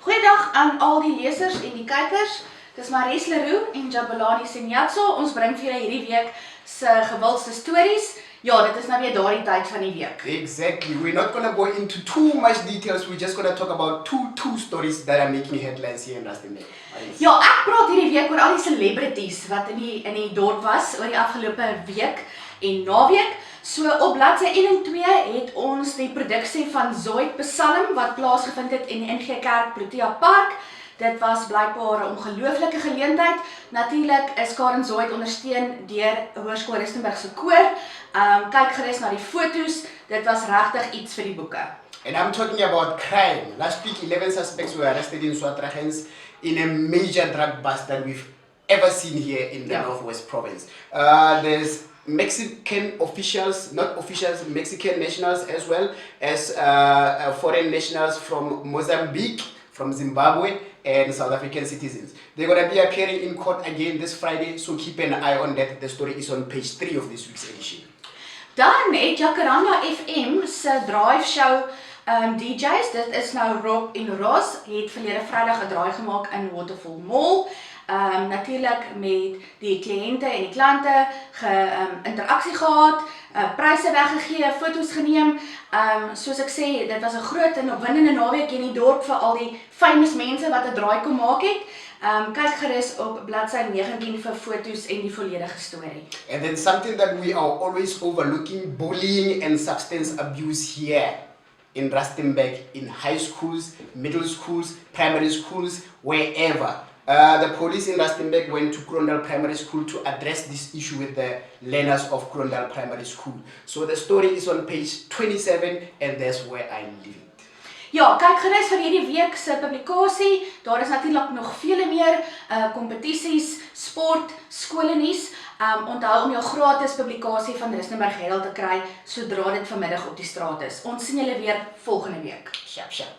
Goeiedag aan al die lesers en die kykers. Dis Maries Leroux en Jabulani Senyatso. Ons bring vir julle hierdie week se gewildste stories. Ja, dit is nou weer daardie tyd van die week. Exactly. We're not going to go into too much details. We're just going to talk about two stories that are making headlines here in Rustenburg. Ja, ek praat hierdie week oor al die celebrities wat in die dorp was oor die afgelope week en naweek. So op bladsy 1 en 2 het ons die produksie van Zoid Psalm wat plaasgevind het in die NG Kerk Protea Park. Dit was blykbaar 'n ongelooflike geleentheid. Natuurlik is Karen Zoid ondersteun deur Hoërskool Rustenburg se koor. Kyk gerus na die foto's. Dit was regtig iets vir die boeke. And I'm talking about crime. Last week, 11 suspects were arrested in Swartragens in a major drug bust that we've ever seen here in the Northwest Province. There's Mexican officials, not officials, Mexican nationals as well as foreign nationals from Mozambique, from Zimbabwe, and South African citizens. They're going to be appearing in court again this Friday, so keep an eye on that. The story is on page 3 of this week's edition. Dan het Jacaranda FM se drive show DJs, dit is nou Rob en Ross, het verlede Vrydag 'n draai gemaak in Waterfall Mall. Natuurlik met die kliënte en die klante interaksie gehad, pryse weggegee, foto's geneem. Soos ek sê, dit was 'n groot en opwindende naweek in die dorp vir al die famous mense wat 'n draai kom maak het. Kyk gerus op bladsy 19 vir foto's en die volledige storie. And then something that we are always overlooking, bullying and substance abuse here in Rustenburg, in high schools, middle schools, primary schools, wherever. The police in Rustenburg went to Krondal Primary School to address this issue with the learners of Krondal Primary School. So the story is on page 27 and that's where I leave it. Ja, kyk gerus vir hierdie week se publikasie. Daar is natuurlik nog vele meer kompetisies, sport, skoolnuus. Onthou om jou gratis publikasie van Rustenburg Herald te kry sodra dit vanmiddag op die straat is. Ons sien julle weer volgende week. Sharp, sharp.